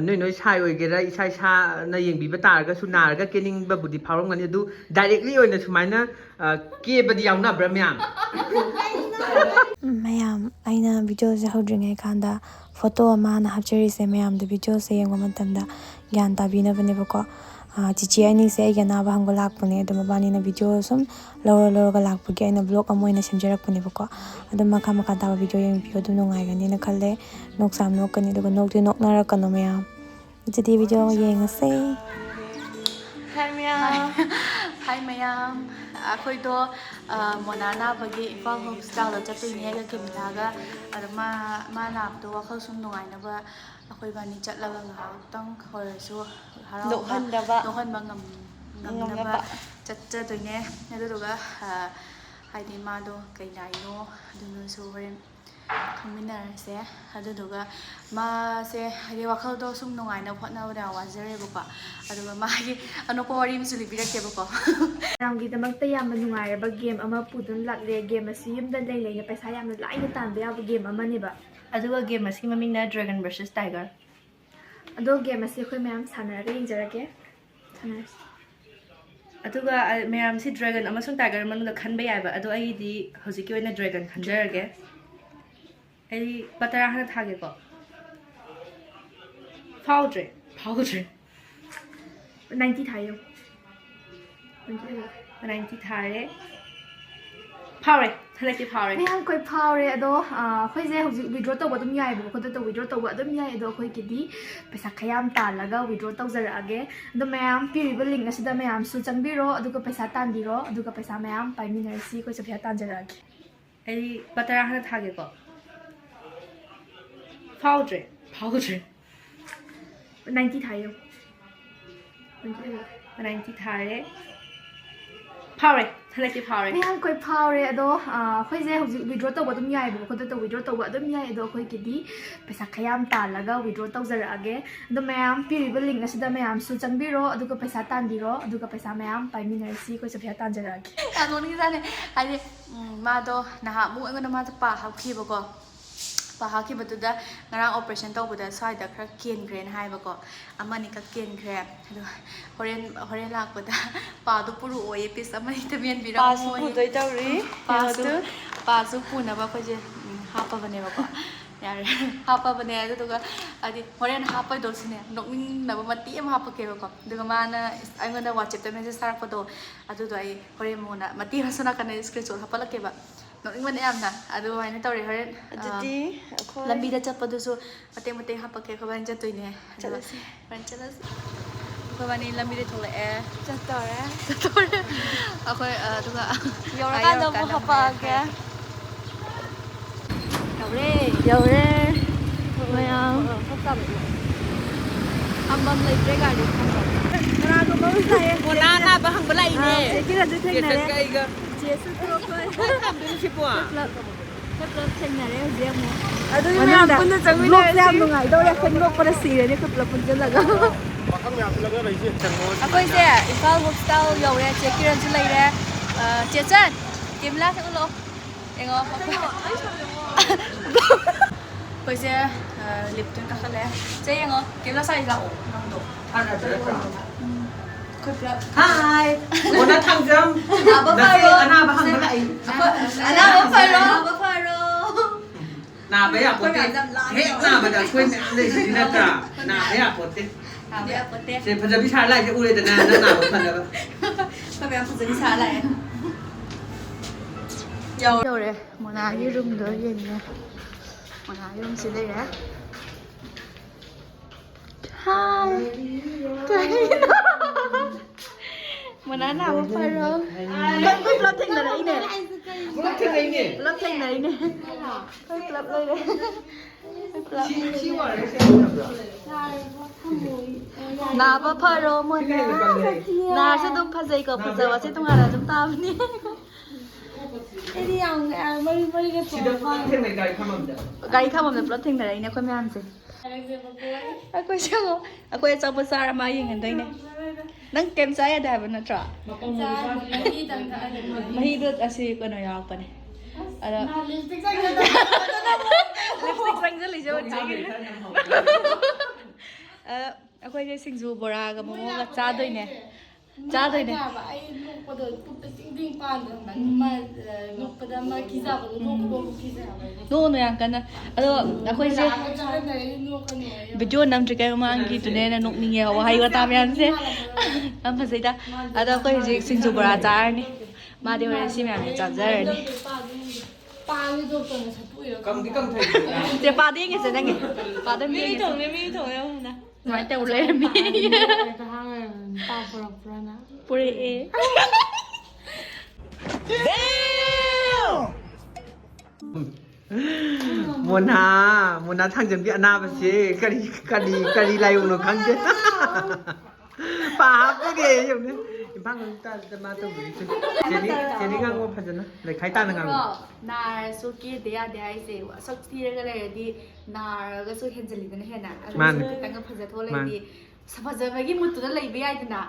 ꯅꯣꯏ ꯁꯥꯏ ꯑꯣꯏꯒꯦꯔꯥ ꯏꯁꯥ ꯏꯁꯥꯅ ꯌꯦꯡꯕꯤꯕ ꯇꯥꯔꯒꯁꯨ ꯅꯥꯔꯒ ꯀꯦꯅꯤꯡꯕꯕꯨꯗꯤ ꯐꯥꯎꯔꯝꯒꯅꯤ ꯑꯗꯨ ꯗꯥꯏꯔꯦꯛꯂꯤ ꯑꯣꯏꯅ ꯁꯨꯃꯥꯏꯅ ꯀꯦꯕꯗꯤ ꯌꯥꯎꯅꯕ꯭ꯔꯥ ꯃꯌꯥꯝ ꯑꯩꯅ ꯚꯤꯗꯤꯑꯣꯁꯦ ꯍꯧꯗ꯭ꯔꯤꯉꯩ ꯀꯥꯟꯗ ꯐꯣꯇꯣ ꯑꯃ ꯍꯥꯟꯅ ꯍꯥꯞꯆꯔꯤꯁꯦ ꯃꯌꯥꯝꯗ ꯚꯤꯗꯤꯑꯣꯁꯦ ꯌꯦꯡꯕ ꯃꯇꯝꯗ ꯒ꯭ꯌꯥꯟ ꯇꯥꯕꯤꯅꯕꯅꯦꯕꯀꯣ ꯆꯤꯆꯦ ꯑꯅꯤꯁꯦ ꯑꯩꯒꯤ ꯑꯅꯥꯕ ꯍꯪꯕ ꯂꯥꯛꯄꯅꯦ ꯑꯗꯨ ꯃꯕꯥꯅꯤꯅ ꯚꯤꯗꯤꯑꯣ ꯁꯨꯝ ꯂꯧꯔꯒ ꯂꯥꯛꯄꯒꯤ ꯑꯩꯅ ꯕ꯭ꯂꯣꯛ ꯑꯃ ꯑꯣꯏꯅ ꯁꯦꯝꯖꯔꯛꯄꯅꯦꯕꯀꯣ ꯑꯗꯨꯝ ꯃꯈꯥ ꯇꯥꯕ ꯚꯤꯗꯤꯑꯣ ꯌꯦꯡꯕꯤꯌꯣ ꯑꯗꯨꯝ ꯅꯨꯡꯉꯥꯏꯒꯅꯤꯅ ꯈꯜꯂꯦ ꯅꯣꯛꯁꯨ ꯌꯥꯝ ꯅꯣꯛꯀꯅꯤ ꯑꯗꯨꯒ ꯅꯣꯛꯇꯤ ꯅꯣꯛꯅꯔꯛꯀꯅꯣ ꯃꯌꯥꯝ ꯑꯗꯨꯗꯤ ꯚꯤꯗꯤꯑꯣ ꯌꯦꯡꯉꯁꯦ. Hi mayam, ꯑꯩꯈꯣꯏꯗꯣ ꯃꯣꯅꯥ ꯅꯥꯕꯒꯤ ꯏꯝꯐꯥꯜ ꯍꯣꯁꯄꯤꯇꯥꯜꯗ ꯆꯠꯇꯣꯏꯅꯦ ꯑꯩꯒ ꯀꯦꯃꯤꯂꯥꯒ ꯑꯗꯣ ꯃꯥ ꯅꯥꯕꯗꯣ ꯋꯥꯈꯜ ꯁꯨꯝ ꯅꯨꯡꯉꯥꯏꯅꯕ ꯑꯩꯈꯣꯏ ꯕꯥꯅꯤ ꯆꯠꯂꯒ ꯉꯥꯏꯍꯥꯛꯇꯪ ꯑꯣꯏꯔꯁꯨ ꯍꯔꯥꯎꯕ ꯅꯣꯛꯍꯟꯕ ꯉꯝꯅꯕ ꯆꯠꯆꯗꯣꯏꯅꯦ ꯑꯗꯨꯗꯨꯒ ꯍꯥꯏꯗꯤ ꯃꯥꯗꯣ ꯀꯩ ꯅꯥꯏꯅꯣ ꯑꯗꯨꯅꯁꯨ ꯍꯣꯔꯦꯟ ꯈꯪꯃꯤꯟꯅꯔꯁꯦ ꯑꯗꯨꯗꯨꯒ ꯃꯥꯁꯦ ꯍꯥꯏꯗꯤ ꯋꯥꯈꯜꯗꯣ ꯁꯨꯝ ꯅꯨꯡꯉꯥꯏꯅꯕ ꯍꯣꯠꯅꯕꯗ ꯌꯥꯝ ꯋꯥꯖꯔꯦꯕꯀꯣ ꯑꯗꯨꯒ ꯃꯥꯒꯤ ꯑꯅꯣꯞꯄ ꯋꯥꯔꯤ ꯑꯃꯁꯨ ꯂꯤꯕꯤꯔꯛꯀꯦꯕꯀꯣ ꯃꯌꯥꯝꯒꯤꯗꯃꯛꯇ ꯌꯥꯝꯅ ꯅꯨꯡꯉꯥꯏꯔꯕ ꯒꯦꯝ ꯑꯃ ꯄꯨꯗꯨꯅ ꯂꯥꯛꯂꯦ. ꯒꯦꯝ ꯑꯁꯤ ꯌꯨꯝꯗ ꯂꯩꯅ ꯄꯩꯁా ꯌꯥꯝꯅ ꯂꯥꯏꯅ ꯇꯥꯟꯕ ꯌꯥꯕ ꯒꯦꯝ ꯑꯃꯅꯦꯕ. ꯑꯗꯨꯒ ꯒꯦꯝ ꯑꯁꯤꯒꯤ ꯃꯃꯤꯡꯅ ꯗ꯭ꯔꯦꯒꯟ ꯚꯔꯁꯦꯁ ꯇꯥꯏꯒꯔ. ꯑꯗꯣ ꯒꯦꯝ ꯑꯁꯤ ꯑꯩꯈꯣই ꯃꯌꯥꯝ ꯁꯥꯟꯅꯔꯒ ꯌꯦꯡꯖꯔꯒꯦ. ꯁꯥꯟꯅꯔꯁꯤ. ꯑꯗꯨꯒ ꯃꯌꯥꯝꯁꯤ ꯗ꯭ꯔꯦꯒꯟ ꯑꯃꯁꯨꯡ ꯇꯥꯏꯒꯔ ꯃꯅꯨꯡꯗ ꯈꯟꯕ ꯌꯥꯏꯕ ꯑꯗꯣ ꯑꯩꯒꯤꯗꯤ ꯍꯧꯖꯤꯛꯀꯤ ꯑꯣꯏꯅ ꯗ꯭ꯔꯦꯒꯟ ꯈꯟꯖꯔꯒꯦ. ꯑꯩ ꯂꯨꯄꯥ 10 ꯍꯥꯟꯅ ꯊꯥꯒꯦꯀꯣ. ꯐꯥꯎꯗ꯭ꯔꯦ 90 ꯊꯥꯏꯌꯣ. 90 ꯊꯥꯔꯦ. ꯐꯥꯎꯔꯦ. ꯍꯟꯗꯛꯇꯤ ꯐꯥꯎꯔꯦ. ꯃꯌꯥꯝ ꯑꯩꯈꯣꯏ ꯐꯥꯎꯔꯦ. ꯑꯗꯣ ꯑꯩꯈꯣꯏꯁꯦ ꯍꯧꯖꯤꯛ ꯋꯤꯗ꯭ꯔꯣ ꯇꯧꯕ ꯑꯗꯨꯝ ꯌꯥꯏꯕꯀꯣ. ꯈꯨꯗꯛꯇ ꯋꯤꯗ꯭ꯔꯣ ꯇꯧꯕ ꯑꯗꯨꯝ ꯌꯥꯏ. ꯑꯗꯣ ꯑꯩꯈꯣꯏꯒꯤꯗꯤ ꯄꯩꯁꯥ ꯈꯌꯥꯝ ꯇꯥꯜꯂꯒ ꯋꯤꯗ꯭ꯔꯣ ꯇꯧꯖꯔꯛꯑꯒꯦ. ꯑꯗꯣ ꯃꯌꯥꯝ ꯄꯤꯔꯤꯕ ꯂꯤꯡꯛ ꯑꯁꯤꯗ ꯃꯌꯥꯝꯁꯨ ꯆꯪꯕꯤꯔꯣ ꯑꯗꯨꯒ ꯄꯩꯁꯥ ꯇꯥꯟꯕꯤꯔꯣ ꯑꯗꯨꯒ ꯄꯩꯁꯥ ꯃꯌꯥꯝ ꯄꯥꯏꯃꯤꯟꯅꯔꯁꯤ. ꯑꯩꯈꯣꯏꯁꯨ ꯄꯩꯁꯥ ꯇꯥꯟꯖꯔꯛꯑꯒꯦ. ꯑꯩ ꯂꯨꯄꯥ 10 ꯍꯥꯟꯅ ꯊꯥꯒꯦꯀꯣ. ꯐꯥꯎꯗ꯭ꯔꯦ. 90 ꯊꯥꯏꯌꯣ. 90 ꯊꯥꯔꯦ. ꯐꯥꯎꯔꯦ. ꯍꯟꯗꯛꯇꯤ ꯐꯥꯎꯔꯦ. ꯃꯌꯥꯝ ꯑꯩꯈꯣꯏ ꯐꯥꯎꯔꯦ. ꯑꯗꯣ ꯑꯩꯈꯣꯏꯁꯦ ꯍꯧꯖꯤꯛ ꯋꯤꯗ꯭ꯔꯣ ꯇꯧꯕ ꯑꯗꯨꯝ ꯌꯥꯏꯕꯀꯣ. ꯈꯨꯗꯛꯇ ꯋꯤꯗ꯭ꯔꯣ ꯇꯧꯕ ꯑꯗꯨꯝ ꯌꯥꯏ. ꯑꯗꯣ ꯑꯩꯈꯣꯏꯒꯤꯗꯤ ꯄꯩꯁꯥ ꯈꯌꯥꯝ ꯇꯥꯜꯂꯒ ꯋꯤꯗ꯭ꯔꯣ ꯇꯧꯖꯔꯛꯑꯒꯦ. ꯑꯗꯣ ꯃꯌꯥꯝ ꯄꯤꯔꯤꯕ ꯂꯤꯡꯛ ꯑꯁꯤꯗ ꯃꯌꯥꯝꯁꯨ ꯆꯪꯕꯤꯔꯣ ꯑꯗꯨꯒ ꯄꯩꯁꯥ ꯇꯥꯟꯕꯤꯔꯣ ꯑꯗꯨꯒ ꯄꯩꯁꯥ ꯃꯌꯥꯝ ꯄꯥꯏꯃꯤꯟꯅꯔꯁꯤ. ꯑꯩꯈꯣꯏꯁꯨ ꯄꯩꯁꯥ ꯇꯥꯟꯖꯔꯛꯑꯒꯦ. ꯌꯥꯝ ꯅꯣꯛꯅꯤꯡꯖꯥꯠꯅꯦ. ꯍꯥꯏꯗꯤ ꯃꯥꯗꯣ ꯅꯍꯥꯟꯃꯨꯛ ꯑꯩꯉꯣꯟꯗ ꯃꯥꯗꯣ ꯄꯥ ꯍꯥꯞꯈꯤꯕꯀꯣ. ꯄꯥ ꯍꯥꯞꯈꯤꯕꯗꯨꯗ ꯉꯔꯥꯡ ꯑꯣꯄꯔꯦꯁꯟ ꯇꯧꯕꯗ ꯁ꯭ꯋꯥꯏꯗ ꯈꯔ ꯀꯦꯟꯈ꯭ꯔꯦꯅ ꯍꯥꯏꯕꯀꯣ. ꯑꯃꯅꯤꯈꯛ ꯀꯦꯟꯈ꯭ꯔꯦ. ꯑꯗꯣ ꯍꯣꯔꯦꯟ ꯂꯥꯛꯄꯗ ꯄꯥꯗꯣ ꯄꯨꯔꯛꯑꯣꯌꯦ. ꯄꯤꯁ ꯑꯃꯅꯤꯇ ꯃꯦꯟꯕꯤꯔꯝꯃꯣꯌꯦ. ꯄꯥꯁꯨ ꯄꯨꯅꯕ ꯑꯩꯈꯣꯏꯁꯦ ꯍꯥꯞꯄꯕꯅꯦꯕꯀꯣ. ꯌꯥꯔꯦ ꯍꯥꯞꯄꯕꯅꯦ. ꯑꯗꯨꯗꯨꯒ ꯍꯥꯏꯗꯤ ꯍꯣꯔꯦꯟ ꯍꯥꯞꯄꯣꯏꯗꯧꯁꯤꯅꯦ ꯅꯣꯛꯅꯤꯡꯅꯕ ꯃꯇꯦꯛ ꯑꯃ ꯍꯥꯞꯄꯛꯀꯦꯕꯀꯣ. ꯑꯗꯨꯒ ꯃꯥꯅ ꯑꯩꯉꯣꯟꯗ ꯋꯥꯆꯦꯞꯇ ꯃꯦꯁꯦꯖ ꯊꯥꯔꯛꯄꯗꯣ ꯑꯗꯨꯗꯣ ꯑꯩ ꯍꯣꯔꯦꯟ ꯃꯉꯣꯟꯗ ꯃꯇꯦꯛ ꯑꯃꯁꯨ ꯅꯥꯀꯟꯗ ꯏꯁꯀ꯭ꯔꯤꯟ ꯁꯣꯠ ꯍꯥꯞꯄꯠꯂꯛꯀꯦꯕ. ꯅꯣꯛꯅꯤꯡꯕꯅꯦ ꯌꯥꯝꯅ. ꯑꯗꯨꯃꯥꯏꯅ ꯇꯧꯔꯦ. ꯍꯣꯔꯦꯟ ꯑꯗꯨꯗꯤ ꯑꯩꯈꯣꯏ ꯂꯝꯕꯤꯗ ꯆꯠꯄꯗꯨꯁꯨ ꯃꯇꯦꯛ ꯍꯥꯞꯄꯛꯀꯦ. ꯑꯩꯈꯣꯏ ꯕꯥꯅꯤ ꯆꯠꯇꯣꯏꯅꯦ. ꯆꯠꯂꯁꯤ. ꯍꯣꯔꯦꯟ ꯆꯠꯂꯁꯤ. ꯑꯩꯈꯣꯏ ꯕꯥꯅꯤ ꯂꯝꯕꯤꯗ ꯊꯣꯛꯂꯛꯑꯦ. ꯆꯠꯇꯧꯔꯦ. ꯑꯩꯈꯣꯏ ꯑꯗꯨꯒ ꯌꯧꯔꯀꯥꯟꯗ ꯑꯃꯨꯛ ꯍꯥꯄꯛꯑꯒꯦ. ꯌꯧꯔꯦ ꯃꯌꯥꯝ. ꯐꯝꯕꯝ ꯂꯩꯇ꯭ꯔꯦ ꯒꯥꯔꯤ ꯐꯝꯕꯝ. ꯀꯅꯥꯒꯨꯝꯕ ꯑꯃꯁꯨ ꯂꯥꯛꯑꯦ. ꯃꯣꯅꯥ ꯅꯥꯕ ꯍꯪꯕ ꯂꯥꯛꯏꯅꯦ. ꯆꯦꯀꯤꯔꯟꯁꯨ ꯊꯦꯡꯅꯔꯦ. ꯑꯩꯒ ꯆꯦꯁꯨ ꯑꯩꯈꯣꯏ ꯄꯨꯂꯞ ꯊꯦꯡꯅꯔꯦ ꯍꯧꯖꯤꯛ ꯑꯃꯨꯛ. ꯑꯗꯨꯗꯤ ꯃꯌꯥꯝ ꯄꯨꯟꯅ ꯕ꯭ꯂꯣꯛꯁꯦ ꯌꯥꯝ ꯅꯨꯡꯉꯥꯏꯗꯧꯔꯦ. ꯑꯩꯈꯣꯏ ꯅꯣꯛꯄꯗ ꯁꯤꯔꯅꯤ ꯑꯩꯈꯣꯏ ꯄꯨꯂꯞ ꯄꯨꯟꯁꯤꯜꯂꯒ. ꯑꯩꯈꯣꯏꯁꯦ ꯏꯝꯐꯥꯜ ꯍꯣꯁꯄꯤꯇꯥꯜ ꯌꯧꯔꯦ. ꯆꯦ ꯀꯤꯔꯟꯁꯨ ꯂꯩꯔꯦ. ꯆꯦꯆꯟ ꯀꯦꯃꯤꯂꯥ ꯆꯠꯂꯛꯑꯣ. ꯌꯦꯡꯉꯣ ꯑꯩꯈꯣꯏꯁꯦ ꯂꯤꯐꯇ ꯀꯥꯈꯠꯂꯦ. ꯆꯦ ꯌꯦꯡꯉꯣ ꯀꯦꯃꯤꯂꯥ ꯁꯥꯏ ꯂꯥꯛꯑꯣ ꯅꯪꯗꯣ. ꯑꯩꯈꯣꯏ ꯄꯨꯂꯞ. ꯍꯥꯏ. ꯃꯣꯅꯥ ꯊꯥꯡꯖꯝ. ꯑꯅꯥꯕ ꯍꯪꯕ ꯂꯥꯛꯏ. ꯑꯅꯥꯕ ꯐꯔꯣ. ꯅꯥꯕ ꯌꯥꯄꯣꯠꯇꯦ. ꯍꯦꯛ ꯅꯥꯕꯗ ꯑꯩꯈꯣꯏ ꯃꯌꯥꯝ ꯂꯩꯁꯤꯗꯤ ꯅꯠꯇ꯭ꯔꯥ. ꯅꯥꯕ ꯌꯥꯄꯣꯠꯇꯦ. ꯁꯦ ꯐꯖꯕꯤ ꯁꯥꯔ ꯂꯥꯛꯏꯁꯦ ꯎꯔꯦꯗꯅ ꯅꯪ ꯅꯥꯕ ꯐꯅꯕ. ꯑꯩꯈꯣꯏ ꯃꯌꯥꯝ ꯐꯖꯕꯤ ꯁꯥꯔ ꯂꯥꯛꯑꯦ. ꯌꯧꯔꯦ. ꯃꯣꯅꯥꯒꯤ ꯔꯨꯝꯗꯣ ꯌꯦꯡꯉꯦ. ꯃꯣꯅꯥꯒꯤ ꯔꯨꯝꯁꯤ ꯂꯩꯔꯦ. ꯍꯥꯏ. ꯃꯣꯅꯥ ꯅꯥꯕ ꯐꯔꯣ. ꯑꯩꯈꯣꯏ ꯄꯨꯂꯞ ꯊꯦꯡꯅꯔꯛꯏꯅꯦ. ꯄꯨꯂꯞ ꯊꯦꯡꯅꯔꯤꯅꯦ. ꯑꯩꯈꯣꯏ ꯄꯨꯂꯞ ꯂꯩꯔꯦ. ꯅꯥꯕ ꯐꯔꯣ ꯃꯣꯅꯥ. ꯅꯥꯔꯁꯨ ꯑꯗꯨꯝ ꯐꯖꯩꯀꯣ. ꯐꯖꯕꯁꯦ ꯇꯣꯉꯥꯟꯅ ꯑꯗꯨꯝ ꯇꯥꯕꯅꯤ. ꯑꯩꯗꯤ ꯌꯥꯝ ꯃꯔꯤꯒ ꯒꯥꯔꯤ ꯈꯥꯝꯕꯝꯗ ꯄꯨꯂꯞ ꯊꯦꯡꯅꯔꯛꯏꯅꯦ ꯑꯩꯈꯣꯏ ꯃꯌꯥꯝꯁꯦ. ꯑꯩꯈꯣꯏ ꯑꯆꯥꯄꯣꯠ ꯆꯥꯔ ꯃꯥ ꯌꯦꯡꯍꯟꯗꯣꯏꯅꯦ. ꯅꯪ ꯀꯩꯝ ꯆꯥ ꯌꯥꯗꯦ ꯍꯥꯏꯕ ꯅꯠꯇ꯭ꯔꯣ? ꯃꯍꯤꯗꯣ ꯑꯁꯤ ꯀꯩꯅꯣ ꯌꯥꯎꯔꯛꯄꯅꯦ. ꯑꯗ ꯂꯤꯞꯁꯇꯤꯛ ꯆꯪꯖꯜꯂꯤꯁꯦ. ꯑꯩꯈꯣꯏꯁꯦ ꯁꯤꯡꯖꯨ ꯕꯣꯔꯥꯒ ꯃꯣꯃꯣꯒ ꯆꯥꯗꯣꯏꯅꯦ ꯆꯥꯗꯣꯏꯅꯦ ꯑꯩ ꯅꯣꯛꯄꯗꯣ ꯄꯨꯛꯇ ꯆꯤꯡ ꯆꯤꯡ ꯄꯥꯟꯗ꯭ꯔꯕ ꯅꯣꯛꯄꯗ ꯑꯃ ꯀꯤꯖꯕꯗꯣ ꯅꯣꯛꯄꯗꯣ ꯀꯤꯖꯕ ꯅꯣꯛꯅꯨ ꯌꯥꯝ ꯀꯟꯅ ꯑꯗꯣ ꯑꯩꯈꯣꯏꯁꯦ ꯚꯤꯗꯤꯑꯣ ꯅꯝꯗ꯭ꯔꯤꯉꯩ ꯃꯃꯥꯡꯒꯤꯗꯨꯅꯦꯅ ꯅꯣꯛꯅꯤꯡꯉꯦ ꯋꯥꯍꯩ ꯋꯥꯇꯥ ꯃꯌꯥꯝꯁꯦ ꯌꯥꯝ ꯐꯖꯩꯗ ꯑꯗꯣ ꯑꯩꯈꯣꯏ ꯍꯧꯖꯤꯛ ꯁꯤꯡꯖꯨ ꯕꯣꯔꯥ ꯆꯥꯔꯅꯤ ꯃꯥꯗꯤ ꯍꯣꯔꯦꯟ ꯁꯤ ꯃꯌꯥꯝꯁꯦ ꯆꯥꯖꯔꯅꯤ ꯄꯥꯡꯒꯤ ꯗꯣꯛꯇꯔꯅ ꯁꯠꯇꯣꯛꯏꯔꯣ ꯆꯦ ꯄꯥꯗ ꯌꯦꯡꯉꯦꯁꯦ ꯅꯪꯒꯤ ꯄꯥꯗ ꯃꯤ ꯊꯣꯡꯉꯦ ꯑꯗꯨꯃꯥꯏꯅ ꯇꯧ ꯂꯩꯔꯝꯃꯤ ꯄꯥꯎ ꯄꯨꯔꯛꯄ꯭ꯔꯥꯅ ꯄꯨꯔꯛꯑꯦ ꯃꯣꯅꯥ ꯊꯥꯡꯖꯝꯒꯤ ꯑꯅꯥꯕꯁꯦ ꯀꯔꯤ ꯂꯥꯏꯑꯣꯡꯅꯣ ꯈꯪꯗꯦ ꯄꯥꯞꯄꯒꯦ ꯌꯧꯅꯦ ꯏꯝꯐꯥꯜ ꯃꯅꯨꯡꯗ ꯃꯥ ꯇꯧꯕꯤꯔꯤꯁꯦ ꯆꯦꯅꯤ ꯉꯥꯡꯉꯣ ꯐꯖꯅ ꯂꯩꯈꯥꯏ ꯇꯥꯅ ꯉꯥꯡꯉꯣ ꯅꯥꯔꯁꯨ ꯀꯦꯗ ꯌꯥꯗꯦ ꯍꯥꯏꯁꯦ ꯁꯛ ꯊꯤꯔꯒ ꯂꯩꯔꯗꯤ ꯅꯥꯔꯒꯁꯨ ꯍꯦꯟꯖꯜꯂꯤꯗꯅ ꯍꯦꯟꯅ ꯑꯗꯨꯁꯨ ꯈꯤꯇꯪꯒ ꯐꯖꯊꯣꯛꯂꯩꯗꯤ ꯐꯖꯕꯒꯤ ꯃꯨꯠꯇꯨꯗ ꯂꯩꯕ ꯌꯥꯏꯗꯅ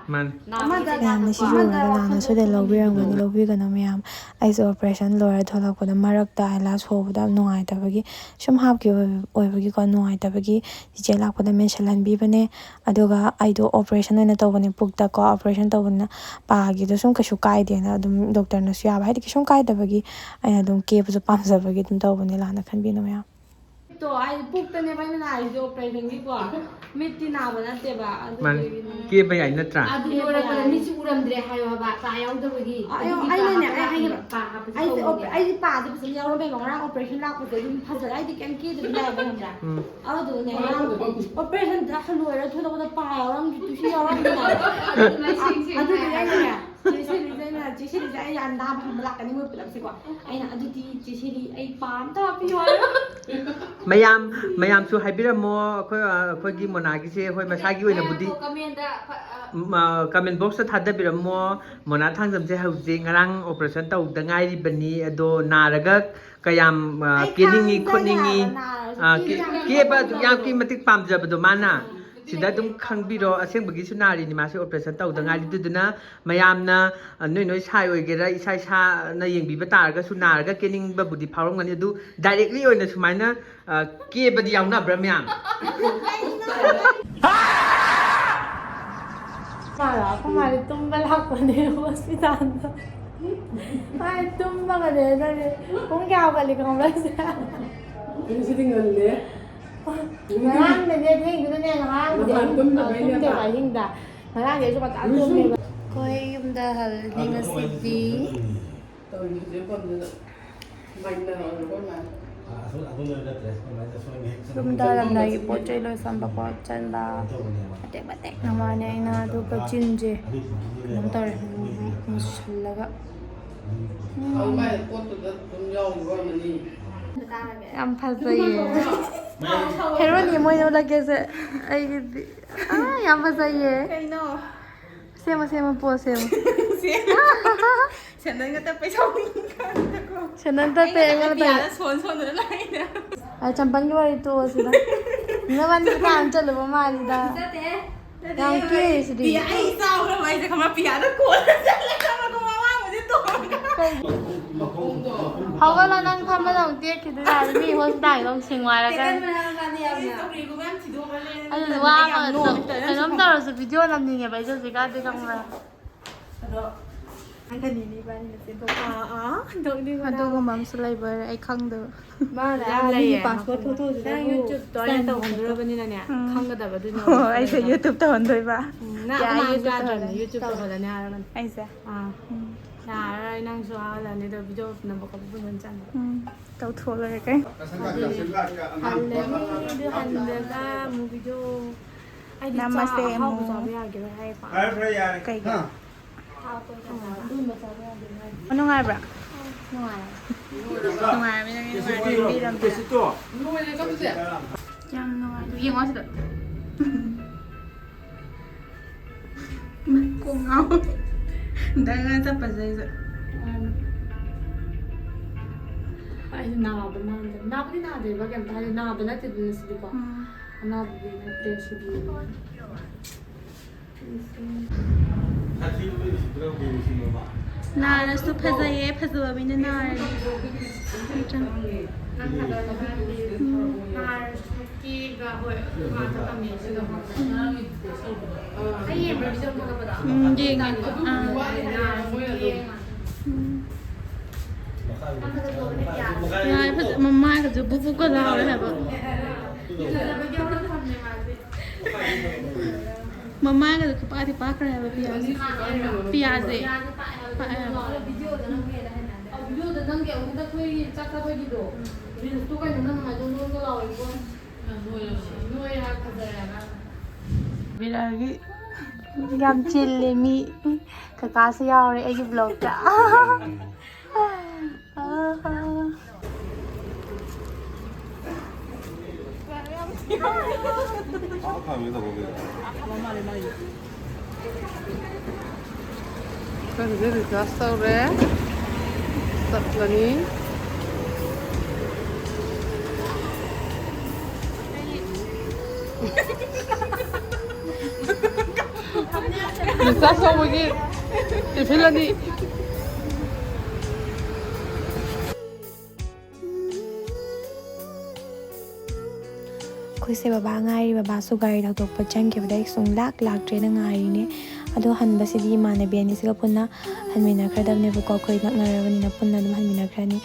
ꯃꯌꯥꯝꯅ ꯁꯤꯁꯨ ꯎꯔꯒ ꯂꯥꯟꯅ ꯁꯣꯏꯗꯅ ꯂꯧꯕꯤꯔꯝꯒꯅꯤ ꯂꯧꯕꯤꯒꯅꯨ ꯃꯌꯥꯝ ꯑꯩꯁꯨ ꯑꯣꯄꯔꯦꯁꯟ ꯂꯣꯏꯔ ꯊꯣꯛꯂꯛꯄꯗ ꯃꯔꯛꯇ ꯑꯥꯏꯂꯥꯁ ꯍꯣꯕꯗ ꯌꯥꯝ ꯅꯨꯡꯉꯥꯏꯇꯕꯒꯤ ꯁꯨꯝ ꯍꯥꯞꯈꯤꯕ ꯑꯣꯏꯕꯒꯤꯀꯣ ꯅꯨꯡꯉꯥꯏꯇꯕꯒꯤ ꯆꯤꯆꯦ ꯂꯥꯛꯄꯗ ꯃꯦꯟꯁꯤꯜꯍꯟꯕꯤꯕꯅꯦ ꯑꯗꯨꯒ ꯑꯩꯗꯣ ꯑꯣꯄꯔꯦꯁꯟ ꯑꯣꯏꯅ ꯇꯧꯕꯅꯦ ꯄꯨꯛꯇꯀꯣ ꯑꯣꯄꯔꯦꯁꯟ ꯇꯧꯕꯅꯤꯅ ꯄꯥꯒꯤꯗꯣ ꯁꯨꯝ ꯀꯩꯁꯨ ꯀꯥꯏꯗꯦꯅ ꯑꯗꯨꯝ ꯗꯣꯛꯇꯔꯅꯁꯨ ꯌꯥꯕ ꯍꯥꯏꯗꯤ ꯀꯩꯁꯨꯝ ꯀꯥꯏꯗꯕꯒꯤ ꯑꯩꯅ ꯑꯗꯨꯝ ꯀꯦꯕꯁꯨ ꯄꯥꯝꯖꯕꯒꯤ ꯑꯗꯨꯝ ꯇꯧꯕꯅꯦ ꯂꯥꯟꯅ ꯈꯟꯕꯤꯅꯨ ꯃꯌꯥꯝ ꯑꯩ ꯄꯨꯛꯇꯅꯦꯕ ꯑꯩꯅ ꯅꯥꯔꯤꯁꯦ ꯑꯣꯄꯔꯦꯁꯟꯒꯤꯀꯣ ꯃꯤꯠꯇꯤ ꯅꯥꯕ ꯅꯠꯇꯦꯕ ꯀꯦꯕ ꯌꯥꯏ ꯅꯠꯇ꯭ꯔꯥ ꯑꯗꯨ ꯂꯣꯏꯔꯛꯄꯗ ꯃꯤꯠꯁꯤ ꯎꯔꯝꯗ꯭ꯔꯦ ꯍꯥꯏꯌꯣꯕ ꯄꯥ ꯌꯥꯎꯗꯕꯒꯤ ꯑꯩꯅꯅꯦ ꯑꯩꯗꯤ ꯄꯥꯗꯤ ꯐꯖꯅ ꯌꯥꯎꯔꯝꯃꯦꯕ ꯉꯔꯥꯡ ꯑꯣꯄꯔꯦꯁꯟ ꯂꯥꯛꯄꯗ ꯑꯗꯨꯝ ꯐꯖꯅ ꯑꯩꯗꯤ ꯀꯩꯝ ꯀꯦꯗꯕꯤ ꯂꯥꯛꯑꯦꯕ ꯈꯪꯕ꯭ꯔꯥ ꯑꯗꯨꯗꯨꯅꯦ ꯑꯣꯄꯔꯦꯁꯟ ꯂꯣꯏꯔ ꯊꯣꯛꯂꯛꯄꯗ ꯄꯥ ꯌꯥꯎꯔꯝꯗ꯭ꯔꯦ ꯇꯨꯁꯤ ꯌꯥꯎꯔꯝꯗ꯭ꯔꯦ ꯑꯗꯨꯗꯨꯅꯦ ꯑꯩꯅꯅꯦ ꯆꯦꯁꯤꯂꯤꯁꯦ ꯑꯩ ꯑꯅꯥꯕ ꯍꯪꯕ ꯂꯥꯛꯀꯅꯤ ꯃꯣꯏ ꯄꯨꯂꯞꯁꯦꯀꯣ ꯑꯩꯅ ꯑꯗꯨꯗꯤ ꯆꯦꯁꯤꯂꯤ ꯑꯩ ꯄꯥ ꯑꯝꯇ ꯍꯥꯞꯄꯤꯌꯣ ꯃꯌꯥꯝꯁꯨ ꯍꯥꯏꯕꯤꯔꯝꯃो ꯑꯩꯈꯣꯏꯒꯤ ꯃꯣꯅꯥꯒꯤꯁꯦ ꯍꯣꯏ ꯃꯁꯥꯒꯤ ꯑꯣꯏꯅꯕꯨꯗꯤ ꯀꯃꯦꯟ ꯕꯣꯛꯁꯇ ꯊꯥꯗꯕꯤꯔꯝꯃꯣ ꯃꯣꯅꯥ ꯊꯥꯡꯖꯝꯁꯦ ꯍꯧꯖꯤꯛ ꯉꯔꯥꯡ ꯑꯣꯄꯔꯦꯁꯟ ꯇꯧꯗ ꯉꯥꯏꯔꯤꯕꯅꯤ ꯑꯗꯣ ꯅꯥꯔꯒ ꯀꯌꯥꯝ ꯀꯦꯅꯤꯡꯉꯤ ꯈꯣꯠꯅꯤꯡꯉꯤ ꯀꯦꯕ ꯑꯗꯨꯛ ꯃꯇꯤꯛ ꯄꯥꯝꯖꯕꯗꯣ ꯃꯥꯅ ꯁꯤꯗ ꯑꯗꯨꯝ ꯈꯪꯕꯤꯔꯣ ꯑꯁꯦꯡꯕꯒꯤꯁꯨ ꯅꯥꯔꯤꯅꯤ ꯃꯥꯁꯦ ꯑꯣꯄꯔꯦꯁꯟ ꯇꯧꯗ ꯉꯥꯏꯔꯤ ꯑꯗꯨꯗꯨꯅ ꯃꯌꯥꯝꯅ ꯅꯣꯏ ꯁꯥꯏ ꯑꯣꯏꯒꯦꯔꯥ ꯏꯁꯥꯅ ꯌꯦꯡꯕꯤꯕ ꯇꯥꯔꯒꯁꯨ ꯅꯥꯔꯒ ꯀꯦꯅꯤꯡꯕꯕꯨꯗꯤ ꯐꯥꯎꯔꯝꯒꯅꯤ ꯑꯗꯨ ꯗꯥꯏꯔꯦꯛꯂꯤ ꯑꯣꯏꯅ ꯁꯨꯃꯥꯏꯅ ꯀꯦꯕꯗꯤ ꯌꯥꯎꯅꯕ꯭ꯔꯥ ꯃꯌꯥꯝ ꯃꯥꯗꯤ ꯇꯨꯝꯕ ꯂꯥꯛꯄꯅꯦ ꯍꯣꯁꯄꯤꯇꯥꯜꯗ ꯃꯥꯗꯤ ꯇꯨꯝꯕꯒꯅꯦ ꯅꯪꯅꯦ ꯄꯨꯡ ꯀꯌꯥ ꯍꯧꯒꯠꯂꯤ ꯈꯪꯕ꯭ꯔꯥ ꯉꯁꯤꯗꯤ ꯉꯜꯂꯦ ꯉꯔꯥꯡꯗꯅꯦ ꯊꯦꯡꯗꯨꯅꯅꯦ ꯇꯨꯝꯗꯦꯕ ꯑꯍꯤꯡꯗ ꯉꯔꯥꯡꯗꯤ ꯑꯩꯁꯨ ꯉꯟꯇꯥ ꯇꯨꯝꯃꯦꯕ ꯑꯩꯈꯣꯏ ꯌꯨꯝꯗ ꯍꯜꯂꯅꯤ ꯉꯁꯤꯗꯤ ꯌꯨꯝꯗ ꯍꯜꯂꯝꯗꯥꯏꯒꯤ ꯄꯣꯠ ꯆꯩ ꯂꯣꯏꯁꯟꯕ ꯈꯣꯠꯆꯟꯕ ꯃꯇꯦꯛ ꯅꯃꯥꯅꯦ ꯑꯩꯅ ꯑꯗꯨꯒ ꯆꯤꯟꯁꯦ ꯀꯩꯅꯣꯝ ꯇꯧꯔꯦ ꯃꯨꯁꯜꯂꯒ ꯌꯥꯝ ꯐꯖꯩꯌꯦ ꯍꯦꯔꯣꯅꯤ ꯃꯣꯏ ꯎꯠꯂꯛꯀꯦꯁꯦ ꯑꯩꯒꯤꯗꯤ ꯌꯥꯝ ꯐꯖꯩꯌꯦ ꯀꯩꯅꯣ ꯁꯦꯝꯃꯣ ꯄꯣꯁ ꯁꯦꯝꯃꯣ ꯁꯦꯟꯗꯟꯒ ꯇꯞꯄꯩ ꯁꯥꯎꯅꯤꯡꯀꯥꯟꯗꯀꯣ ꯁꯦꯟꯗꯟ ꯇꯞꯄꯦ ꯑꯩꯉꯣꯟꯗ ꯁꯣꯟꯗꯅ ꯂꯥꯛꯏꯅꯦ ꯆꯝꯄꯜꯒꯤ ꯋꯥꯔꯤ ꯇꯣꯛꯑꯁꯤꯗ ꯅꯕꯥꯅꯤ ꯇꯥꯟ ꯆꯠꯂꯨꯕ ꯃꯥꯜꯂꯤꯗ ꯌꯥꯝ ꯀꯦꯔꯤꯁꯤꯗꯤ ꯑꯩ ꯆꯥꯎꯈ꯭ꯔꯕ ꯑꯩꯁꯦ ꯈꯪꯕ꯭ꯔꯥ ꯄꯤꯌꯥꯗ ꯀꯣꯟꯅ ꯆꯠꯂꯒ ꯃꯃꯥꯡꯕꯨꯗꯤ ꯇꯣꯡꯉꯒ ꯍꯧꯒꯠꯂꯣ ꯅꯪ ꯐꯝꯕꯗ ꯑꯃꯨꯛ ꯇꯦꯛꯈꯤꯗꯣꯏ ꯌꯥꯔꯦ ꯃꯤ ꯍꯣꯁꯄꯤꯇꯥꯜꯒꯤꯗꯣ ꯑꯃꯨꯛ ꯁꯤꯡꯋꯥꯏꯔꯒ ꯑꯗꯨ ꯋꯥ ꯑꯃ ꯀꯩꯅꯣꯝ ꯇꯧꯔꯁꯨ ꯚꯤꯗꯤꯑꯣ ꯅꯝꯅꯤꯡꯉꯦꯕ ꯑꯩꯁꯨ ꯍꯧꯖꯤꯛꯀꯥꯟꯗꯤ ꯈꯪꯕ꯭ꯔꯥ ꯑꯗꯨꯒꯨꯝꯕ ꯑꯃꯁꯨ ꯂꯩꯕꯔꯦ ꯑꯩ ꯈꯪꯗꯕ ꯄꯥꯁꯄꯣꯔꯠ ꯐꯣꯇꯣꯁꯤꯗ ꯌꯨꯇ꯭ꯌꯨꯕꯇ ꯑꯩꯅ ꯇꯧꯍꯟꯗꯣꯔꯕꯅꯤꯅꯅꯦ ꯈꯪꯒꯗꯕ ꯑꯗꯨꯅ ꯑꯩꯁꯦ ꯌꯨꯇ꯭ꯌꯨꯕ ꯇꯧꯍꯟꯗꯣꯏꯕ ꯌꯨꯇ꯭ꯌꯨꯕ ꯇꯧꯍꯜꯂꯅꯤ ꯍꯥꯏꯔꯕꯅꯤ ꯑꯩꯁꯦ ꯌꯥꯔꯔꯣꯏ ꯅꯪꯁꯨ ꯍꯥꯜꯂꯅꯤ ꯑꯗꯣ ꯚꯤꯗꯤꯑꯣ ꯅꯝꯕ ꯈꯣꯠꯄ ꯐꯖꯅ ꯆꯪꯉꯦ ꯇꯧꯊꯣꯛ ꯂꯣꯏꯔꯦ ꯀꯩ ꯍꯜꯂꯅꯤ ꯑꯗꯨ ꯍꯜꯂꯒ ꯑꯃꯨꯛ ꯚꯤꯗꯤꯑꯣ ꯑꯩꯗꯤ ꯑꯍꯥꯎꯕ ꯆꯥꯕ ꯌꯥꯒꯦꯔꯣ ꯍꯥꯏꯌꯦꯀꯣ ꯀꯩꯒꯤ ꯑꯗꯨꯒꯨꯝꯕ ꯆꯥꯕ ꯌꯥꯒꯦꯔꯣ ꯍꯥꯏ ꯅꯨꯡꯉꯥꯏꯕ꯭ꯔꯥ ꯌꯥꯝ ꯅꯨꯡꯉꯥꯏ ꯌꯦꯡꯉꯣ ꯁꯤꯗ ꯀꯣꯡ ꯉꯥꯎ ꯗꯪꯅ ꯆꯠꯄꯁꯦ ꯑꯩꯁꯨ ꯑꯩꯁꯨ ꯅꯥꯕ ꯃꯥꯟꯗꯦ ꯅꯥꯕꯨꯗꯤ ꯅꯥꯗꯦꯕ ꯀꯩꯝꯇ ꯍꯥꯏꯗꯤ ꯅꯥꯕ ꯅꯠꯇꯦꯗꯅ ꯁꯤꯗꯤꯀꯣ ꯑꯅꯥꯕꯗꯤ ꯅꯠꯇꯦ ꯁꯤꯗꯤ ꯅꯥꯔꯁꯨ ꯐꯖꯩꯌꯦ ꯐꯖꯕ ꯃꯤꯅ ꯅꯥꯔꯗꯤ ꯅꯥꯔꯁꯨ ꯀꯦꯒ ꯍꯣꯏ ꯉꯥꯛꯇ ꯇꯝꯃꯦ ꯁꯤꯒ ꯃꯃꯥꯏꯒꯁꯨ ꯕꯨꯕꯨꯛꯀ ꯂꯥꯎꯔꯦ ꯍꯥꯏꯕ ꯃꯃꯥꯏꯒꯁꯨ ꯈꯨꯄꯥꯛꯇꯤ ꯄꯥꯛꯈ꯭ꯔꯦ ꯍꯥꯏꯕ ꯄꯤꯌꯥꯁꯦ ꯚꯤꯗꯤꯑꯣꯗ ꯅꯪꯒꯤ ꯑꯃꯨꯛꯇ ꯑꯩꯈꯣꯏꯒꯤ ꯆꯥꯛ ꯆꯥꯕꯒꯤꯗꯣ ꯔꯤꯜꯁꯇꯣ ꯀꯩꯅꯣ ꯅꯪ ꯍꯥꯏꯗꯣ ꯅꯣꯏꯒ ꯂꯥꯎꯏꯀꯣ ꯅꯣꯏ ꯍꯥꯏ ꯐꯖꯔꯦ ꯕꯤꯔꯥꯒꯤ ꯌꯥꯝ ꯆꯤꯜꯂꯦ ꯃꯤ ꯀꯀꯥꯁꯨ ꯌꯥꯎꯔꯦ ꯑꯩꯒꯤ ꯕ꯭ꯂꯣꯛꯇ Kan jadi kasar ya, tak lagi. Bisa sama lagi, TV lagi. ꯑꯩꯈꯣꯏꯁꯦ ꯕꯕꯥ ꯉꯥꯏꯔꯤ ꯕꯕꯥꯁꯨ ꯒꯥꯔꯤ ꯊꯧꯗꯣꯛꯄ ꯆꯪꯈꯤꯕꯗ ꯑꯩ ꯁꯨꯝ ꯂꯥꯛꯇ꯭ꯔꯦꯅ ꯉꯥꯏꯔꯤꯅꯦ ꯑꯗꯣ ꯍꯟꯕꯁꯤꯗꯤ ꯏꯃꯥꯟꯅꯕꯤ ꯑꯅꯤꯁꯤꯒ ꯄꯨꯟꯅ ꯍꯟꯃꯤꯟꯅꯈ꯭ꯔꯗꯕꯅꯦꯕꯀꯣ ꯑꯩꯈꯣꯏ ꯅꯛꯅꯔꯕꯅꯤꯅ ꯄꯨꯟꯅ ꯑꯗꯨꯝ ꯍꯟꯃꯤꯟꯅꯈ꯭ꯔꯅꯤ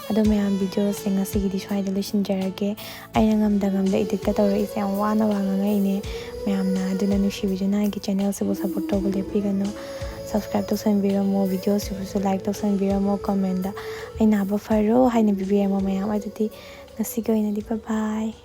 ꯑꯗꯣ ꯃꯌꯥꯝ ꯚꯤꯗꯤꯑꯣꯁꯦ ꯉꯁꯤꯒꯤꯗꯤ ꯁ꯭ꯋꯥꯏꯗ ꯂꯣꯏꯁꯤꯟꯖꯔꯒꯦ ꯑꯩꯅ ꯉꯝꯗ ꯏꯗꯤꯠꯀ ꯇꯧꯔꯛꯏꯁꯦ ꯌꯥꯝ ꯋꯥꯅ ꯉꯥꯡꯉꯛꯏꯅꯦ ꯃꯌꯥꯝꯅ ꯑꯗꯨꯅ ꯅꯨꯡꯁꯤꯕꯤꯗꯨꯅ ꯑꯩꯒꯤ ꯆꯦꯅꯦꯜꯁꯤꯕꯨ ꯁꯞꯄꯣꯔꯠ ꯇꯧꯕ ꯂꯦꯞꯄꯤꯒꯅꯨ ꯁꯕꯁꯀ꯭ꯔꯥꯏꯕ ꯇꯧꯁꯟꯕꯤꯔꯝꯃꯣ ꯚꯤꯗꯤꯑꯣꯁꯤꯕꯨꯁꯨ ꯂꯥꯏꯛ ꯇꯧꯁꯟꯕꯤꯔꯝꯃꯣ ꯀꯃꯦꯟꯗ ꯑꯩ ꯅꯥꯕ ꯐꯔꯣ ꯍꯥꯏꯅ ꯄꯤꯕꯤꯔꯝꯃꯣ ꯃꯌꯥꯝ ꯑꯗꯨꯗꯤ ꯉꯁꯤꯒꯤ ꯑꯣꯏꯅꯗꯤ ꯕꯥꯏ ꯕꯥꯏ